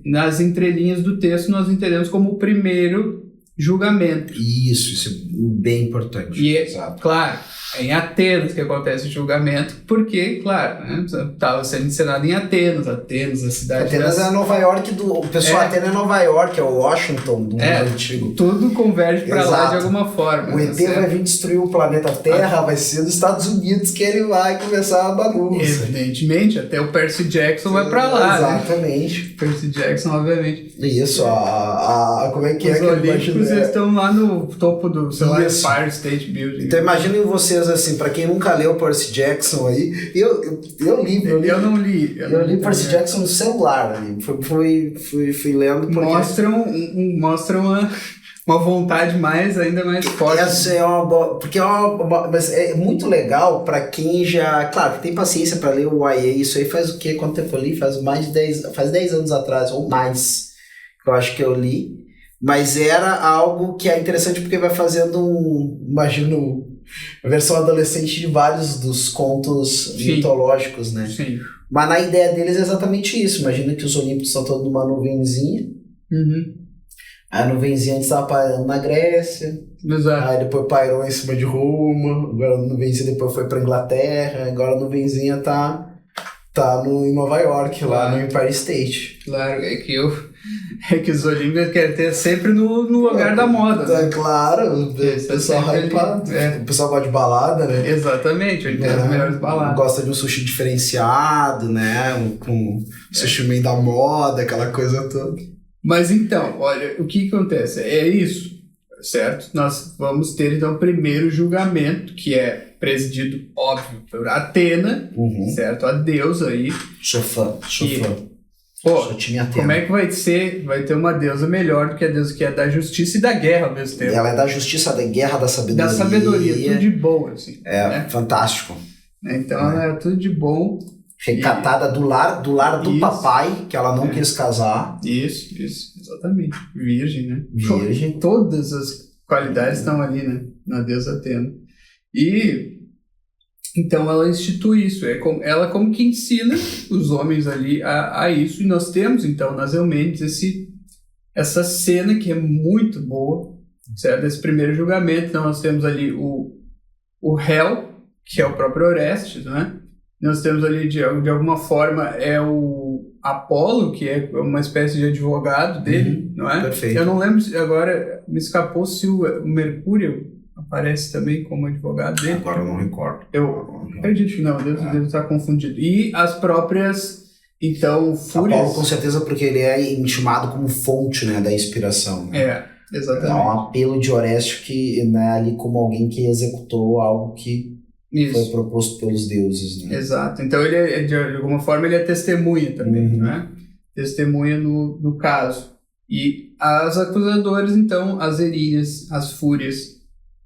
nas entrelinhas do texto, nós entendemos como o primeiro julgamento. Isso é bem importante. E claro, é em Atenas que acontece o julgamento, porque, claro, estava sendo encenado em Atenas, a cidade... Atenas é Nova York, o pessoal Atenas é Nova York, é o Washington do mundo antigo. Tudo converge para lá de alguma forma. O ET vai vir destruir o planeta Terra, vai ser dos Estados Unidos que ele vai começar a bagunça. Evidentemente, até o Percy Jackson vai para lá. Exatamente. Né? Percy Jackson, obviamente. Isso, como é que os olímpicos estão lá no topo do, Empire State Building. Então imaginem vocês assim, pra quem nunca leu Percy Jackson aí, eu li. Eu não li. Eu li Percy Jackson no celular ali. Fui lendo porque... Mostram uma vontade ainda mais forte. Essa é uma boa, porque mas é muito legal para quem já, claro, que tem paciência para ler o YA. Isso aí faz o quê? Quanto tempo eu li? Faz 10 anos atrás ou mais, eu acho que eu li. Mas era algo que é interessante porque vai fazendo imagino, a versão adolescente de vários dos contos mitológicos, né? Sim. Mas na ideia deles é exatamente isso. Imagina que os Olímpicos estão todos numa nuvenzinha. A nuvenzinha antes estava pairando na Grécia. Exato. Aí depois pairou em cima de Roma. Agora a nuvenzinha depois foi para Inglaterra. Agora a nuvenzinha tá em Nova York, lá no Empire State. Claro, é que os Olímpicos querem ter sempre no lugar da moda. É, né? Claro, o pessoal hypado. O pessoal gosta de balada, né? Exatamente, ele tem as melhores baladas. Gosta de um sushi diferenciado, né? Com sushi meio da moda, aquela coisa toda. Mas então, olha, o que acontece? É isso, certo? Nós vamos ter então o primeiro julgamento, que é presidido, óbvio, por Atena, certo? A deusa aí. Sou fã. Pô, como é que vai ser? Vai ter uma deusa melhor do que a deusa que é da justiça e da guerra ao mesmo tempo. Ela é da justiça, da guerra, da sabedoria. Da sabedoria, tudo de bom, assim. Né? Fantástico. Então ela era tudo de bom. Recatada do lar do papai, que ela não quis casar. Isso, exatamente. Virgem, né? Virgem. Todas as qualidades estão ali, né? Na deusa Atena. E então ela institui isso. Ela como que ensina os homens ali a isso. E nós temos, então, nas Eumênides, essa cena que é muito boa, certo? Esse primeiro julgamento. Então nós temos ali o réu, que é o próprio Orestes, né? Nós temos ali, de alguma forma, é o Apolo, que é uma espécie de advogado dele, não é? Perfeito. Eu não lembro, agora me escapou se o Mercúrio aparece também como advogado dele. Agora eu não recordo. Eu acredito que não, Deus está confundido. E as próprias, então, fúrias... Apolo, com certeza, porque ele é intimado como fonte, né, da inspiração. Né? Exatamente. É um apelo de Orestes que, né, ali como alguém que executou algo que foi proposto pelos deuses, né? Exato. Então ele de alguma forma ele é testemunha também, né? Testemunha no caso. E as acusadoras, então, as Erinas, as fúrias,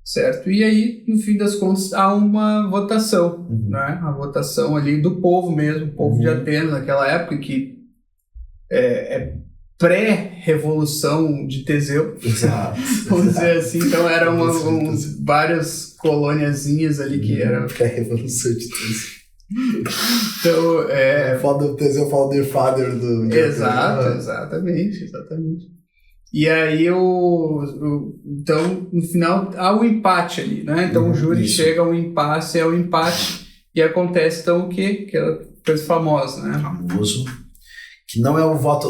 certo? E aí, no fim das contas, há uma votação, né? A votação ali do povo mesmo, o povo de Atenas, naquela época que é pré-revolução de Teseu. Exato. Vamos dizer assim. Então eram várias colôniazinhas ali que eram... Pré-revolução de Teseu. Então, o Teseu Founder Father do... Exatamente. E aí, então, no final, há um empate ali, né? Então o júri chega a um impasse, e acontece, então, o quê? Aquela coisa famosa, né? Famoso. Que não é o voto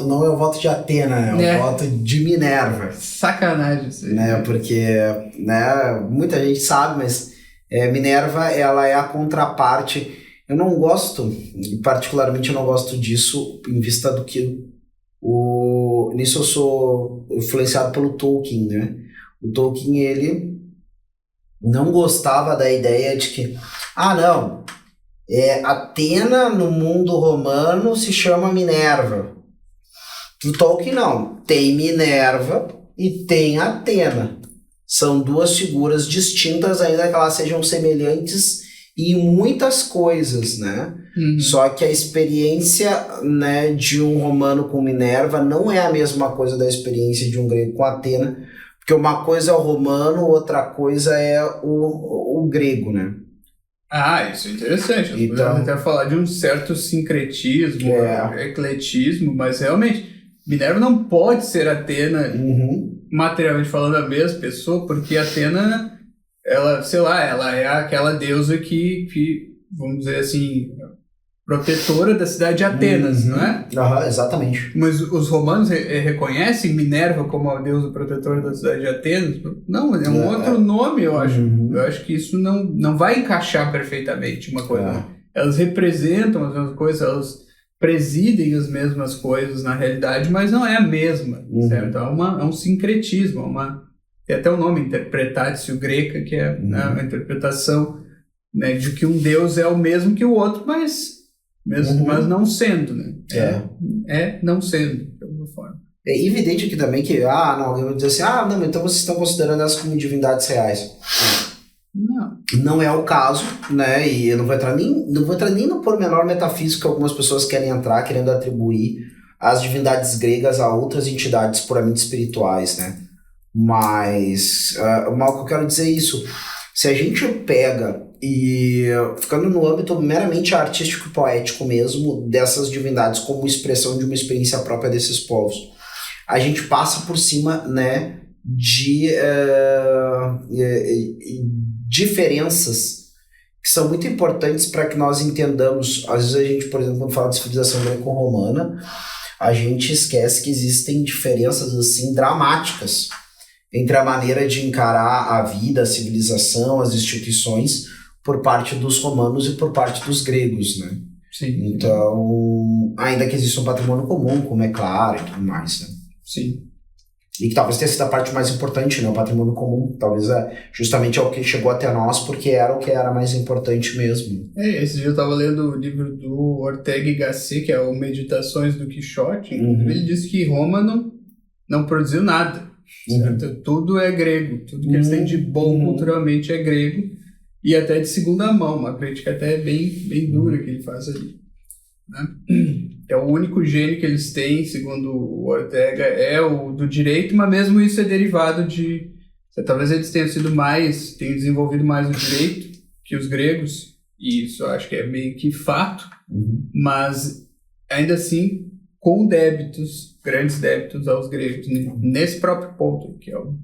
de Atena, é o voto de Minerva. Sacanagem isso aí. Né? Porque, né, muita gente sabe, mas Minerva, ela é a contraparte. Eu não gosto, particularmente eu não gosto disso, em vista do que nisso eu sou influenciado pelo Tolkien, né? O Tolkien, ele não gostava da ideia de que, não, Atena no mundo romano se chama Minerva. Do Tolkien não, tem Minerva e tem Atena. São duas figuras distintas, ainda que elas sejam semelhantes em muitas coisas, né? Só que a experiência, né, de um romano com Minerva não é a mesma coisa da experiência de um grego com Atena, porque uma coisa é o romano, outra coisa é o grego, né? Isso é interessante. Nós podemos até falar de um certo sincretismo, ecletismo, mas realmente Minerva não pode ser Atena, materialmente falando, a mesma pessoa, porque Atena, ela, sei lá, ela é aquela deusa que vamos dizer assim, protetora da cidade de Atenas, não é? Exatamente. Mas os romanos reconhecem Minerva como a deusa protetora da cidade de Atenas? Não, é um outro nome, eu acho. Eu acho que isso não vai encaixar perfeitamente uma coisa. Elas representam as mesmas coisas, elas presidem as mesmas coisas na realidade, mas não é a mesma, certo? É um sincretismo, tem até o nome, interpretatio greca, que é a interpretação, né, de que um deus é o mesmo que o outro, mas não sendo, né? Não sendo, de alguma forma. É evidente aqui também que, não, eu vou dizer assim, não, então vocês estão considerando elas como divindades reais. Não é o caso, né? E eu não vou entrar nem no pormenor metafísico que algumas pessoas querem entrar, querendo atribuir as divindades gregas a outras entidades puramente espirituais, né? Mas o que eu quero dizer é isso. Se a gente pega e, ficando no âmbito meramente artístico e poético mesmo, dessas divindades como expressão de uma experiência própria desses povos, a gente passa por cima, né, de diferenças que são muito importantes para que nós entendamos. Às vezes a gente, por exemplo, quando fala de civilização greco-romana, a gente esquece que existem diferenças assim dramáticas entre a maneira de encarar a vida, a civilização, as instituições por parte dos romanos e por parte dos gregos, né? Sim. Então, ainda que exista um patrimônio comum, como é claro e tudo mais, né? Sim. E que talvez tenha sido a parte mais importante, né? O patrimônio comum, talvez justamente é o que chegou até nós, porque era o que era mais importante mesmo. Esse dia eu estava lendo o livro do Ortega y Gasset, que é o Meditações do Quixote. Ele disse que Roma não produziu nada. Certo? Tudo é grego, tudo que eles têm de bom culturalmente é grego, e até de segunda mão, uma crítica até bem dura que ele faz ali, né? É o único gênio que eles têm, segundo o Ortega, é o do direito, mas mesmo isso é derivado de... Talvez eles tenham desenvolvido mais o direito que os gregos, e isso eu acho que é meio que fato, mas ainda assim com grandes débitos aos gregos, nesse próprio ponto, que é o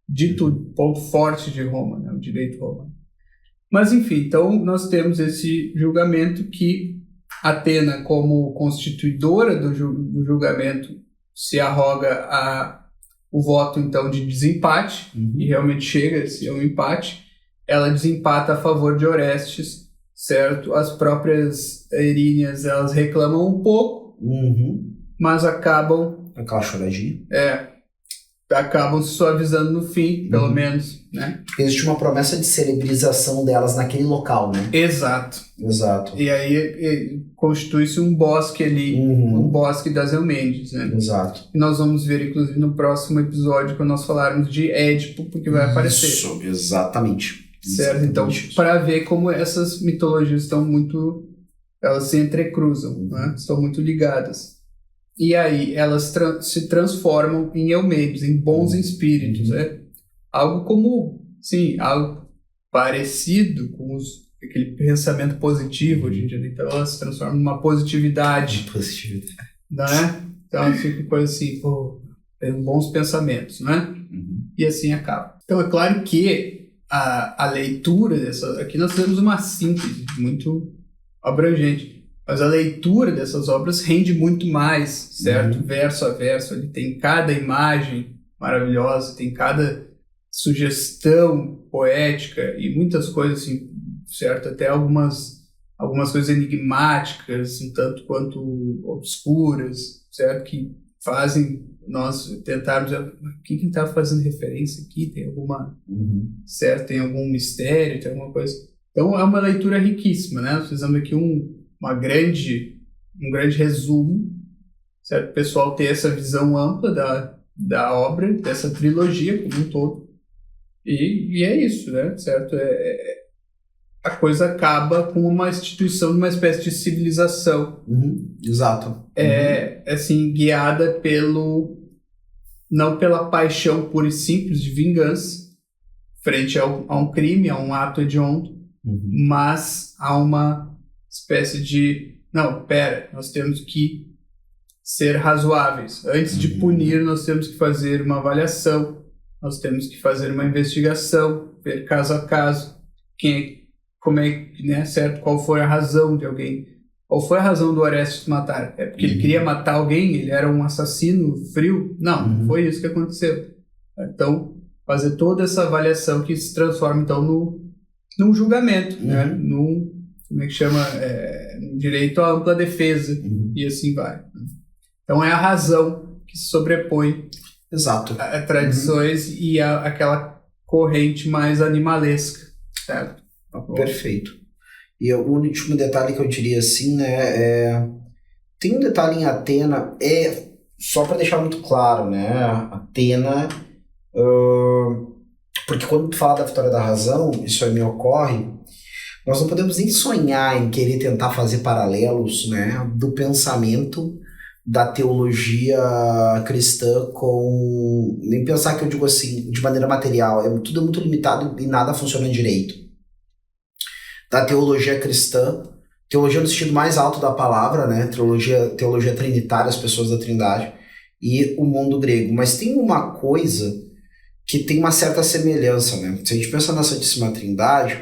dito ponto forte de Roma, né, o direito romano. Mas enfim, então nós temos esse julgamento que Atena, como constituidora do julgamento, se arroga o voto então de desempate, e realmente chega-se a um empate. Ela desempata a favor de Orestes, certo? As próprias Eríneas, elas reclamam um pouco, mas acabam... Aquela choradinha. Acabam se suavizando no fim, pelo menos, né? Porque existe uma promessa de celebrização delas naquele local, né? Exato. E aí constitui-se um bosque ali, o bosque das Eumênides, né? Exato. E nós vamos ver, inclusive, no próximo episódio, quando nós falarmos de Édipo, porque vai aparecer. Isso, exatamente. Certo? Então, para ver como essas mitologias estão muito... Elas se entrecruzam, né? Estão muito ligadas. E aí elas se transformam em Eumênides, em bons espíritos, né? Algo como, sim, algo parecido com aquele pensamento positivo hoje em dia. Então elas se transformam numa positividade. Né? Então fica coisa assim, tem bons pensamentos, né? E assim acaba. Então é claro que a leitura dessa... Aqui nós temos uma síntese muito abrangente. Mas a leitura dessas obras rende muito mais, certo? Verso a verso, ele tem cada imagem maravilhosa, tem cada sugestão poética e muitas coisas assim, certo? Até algumas coisas enigmáticas, um tanto quanto obscuras, certo? Que fazem nós tentarmos... O que ele está fazendo referência aqui? Tem alguma... Certo? Tem algum mistério, tem alguma coisa... Então é uma leitura riquíssima, né? Nós fizemos aqui um grande resumo, certo? O pessoal ter essa visão ampla da obra, dessa trilogia como um todo. E é isso, né? Certo? A coisa acaba com uma instituição de uma espécie de civilização. Exato. Assim, guiada não pela paixão pura e simples de vingança, frente a um crime, a um ato hediondo, mas a uma espécie de... Não, nós temos que ser razoáveis. Antes de punir, nós temos que fazer uma avaliação, nós temos que fazer uma investigação, ver caso a caso, né, certo? Qual foi a razão de alguém, qual foi a razão do Orestes matar? É porque ele queria matar alguém? Ele era um assassino frio? Não foi isso que aconteceu. Então, fazer toda essa avaliação que se transforma, então, num julgamento, né? Como é que chama? Direito à ampla defesa, e assim vai. Então é a razão que se sobrepõe a tradições e aquela corrente mais animalesca, certo? Perfeito. E o último detalhe que eu diria assim, né, tem um detalhe em Atena, só para deixar muito claro, né, Atena, porque quando tu fala da vitória da razão, isso aí me ocorre, nós não podemos nem sonhar em querer tentar fazer paralelos, né, do pensamento da teologia cristã com... Nem pensar que eu digo assim, de maneira material, tudo é muito limitado e nada funciona direito. Da teologia cristã, teologia no sentido mais alto da palavra, né, teologia trinitária, as pessoas da Trindade, e o mundo grego. Mas tem uma coisa que tem uma certa semelhança, né? Se a gente pensa na Santíssima Trindade,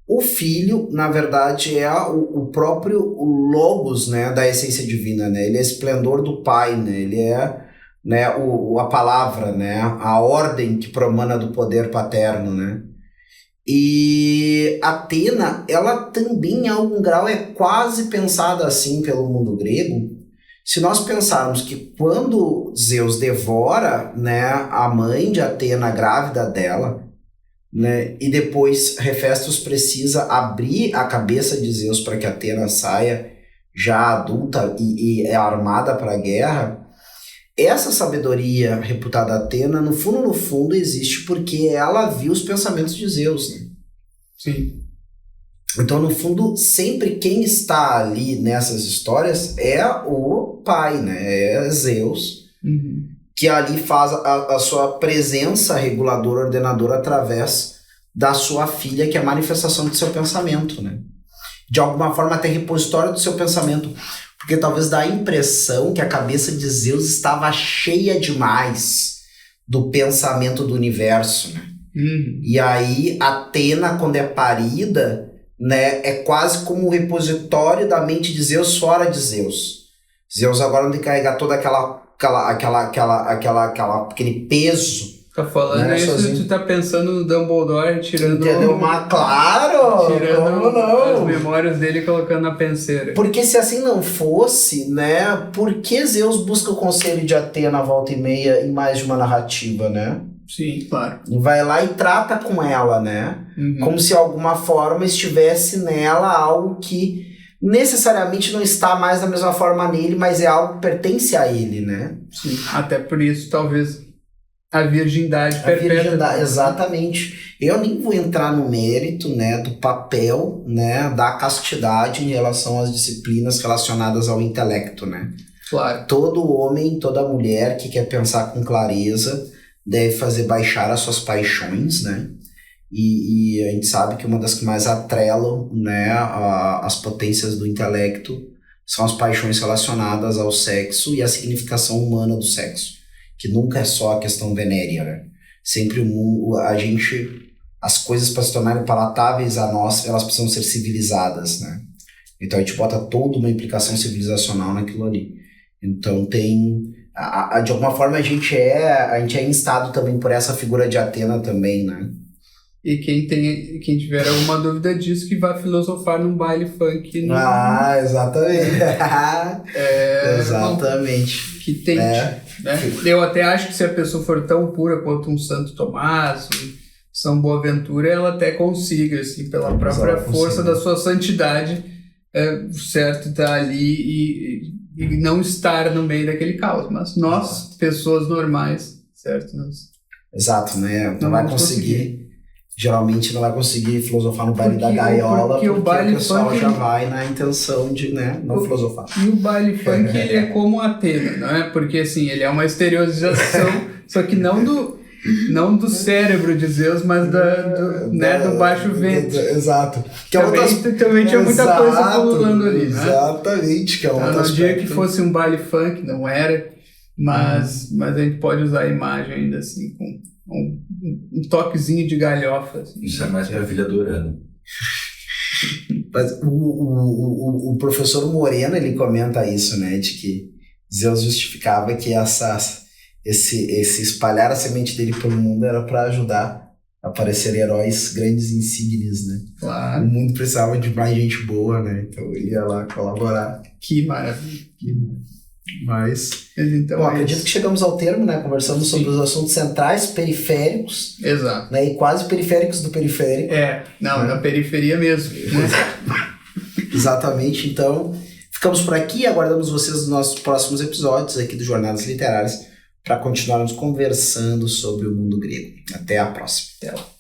o Filho, na verdade, é o próprio Logos, né, da essência divina, né? Ele é esplendor do Pai, né? Ele é, né, a palavra, né? A ordem que promana do poder paterno, né? E Atena, ela também, em algum grau, é quase pensada assim pelo mundo grego. Se nós pensarmos que quando Zeus devora, né, a mãe de Atena, grávida dela, né, e depois Hefestos precisa abrir a cabeça de Zeus para que Atena saia já adulta e é armada para a guerra, essa sabedoria reputada a Atena, no fundo, existe porque ela viu os pensamentos de Zeus, né? Sim. Então, no fundo, sempre quem está ali nessas histórias é o pai, né? É Zeus, que ali faz a sua presença reguladora, ordenadora, através da sua filha, que é a manifestação do seu pensamento, né? De alguma forma, até repositório do seu pensamento, porque talvez dá a impressão que a cabeça de Zeus estava cheia demais do pensamento do universo, né? E aí, Atena, quando é parida, né, é quase como um repositório da mente de Zeus fora de Zeus. Zeus agora não tem que carregar toda aquele peso. Tá falando, né, isso, tu tá pensando no Dumbledore tirando... Entendeu? Mas claro! Tirando como não? as memórias dele e colocando na penseira. Porque se assim não fosse, né, por que Zeus busca o conselho de Atena volta e meia em mais de uma narrativa, né? Sim, claro. Vai lá e trata com ela, né? Como se de alguma forma estivesse nela algo que necessariamente não está mais da mesma forma nele, mas é algo que pertence a ele, né? Sim, até por isso talvez a virgindade perpétua. Exatamente. Eu nem vou entrar no mérito, né, do papel, né, da castidade em relação às disciplinas relacionadas ao intelecto, né? Claro. Todo homem, toda mulher que quer pensar com clareza deve fazer baixar as suas paixões, né? E a gente sabe que uma das que mais atrelam, né, as potências do intelecto são as paixões relacionadas ao sexo e à significação humana do sexo, que nunca é só a questão venérea, né? Sempre as coisas para se tornarem palatáveis a nós, elas precisam ser civilizadas, né? Então a gente bota toda uma implicação civilizacional naquilo ali. Então de alguma forma a gente é instado também por essa figura de Atena também, né? E quem tiver alguma dúvida disso, que vá filosofar num baile funk. Exatamente. Exatamente. Que tente, né? Eu até acho que se a pessoa for tão pura quanto um Santo Tomás, São Boaventura, ela até consiga, assim, pela própria força da sua santidade, certo, estar ali e não estar no meio daquele caos. Mas nós, pessoas normais, certo? Exato, né? Não vai conseguir. Geralmente não vai conseguir filosofar no baile da gaiola, porque o pessoal funk, já vai na intenção de, né, não filosofar. E o baile funk, ele é como Atena, não é? Porque, assim, ele é uma exteriorização, só que não do cérebro de Zeus, mas do baixo ventre. Exato. Que também tinha muita coisa pululando ali, né? Exatamente. Que é outro no dia que fosse um baile funk, não era, mas a gente pode usar a imagem ainda assim, com um toquezinho de galhofa. Assim. Isso é mais pra Vila do Urano. Mas o professor Moreno, ele comenta isso, né, de que Zeus justificava que esse espalhar a semente dele pelo mundo era para ajudar a aparecer heróis grandes insígnias, né? Claro. O mundo precisava de mais gente boa, né? Então ele ia lá colaborar. Que maravilha. Mas então, bom, acredito que chegamos ao termo, né? Conversamos sobre os assuntos centrais, periféricos. Exato. Né? E quase periféricos do periférico. Na periferia mesmo. Exatamente. Então, Ficamos por aqui, aguardamos vocês nos nossos próximos episódios aqui do Jornadas Literárias para continuarmos conversando sobre o mundo grego. Até a próxima. Até lá.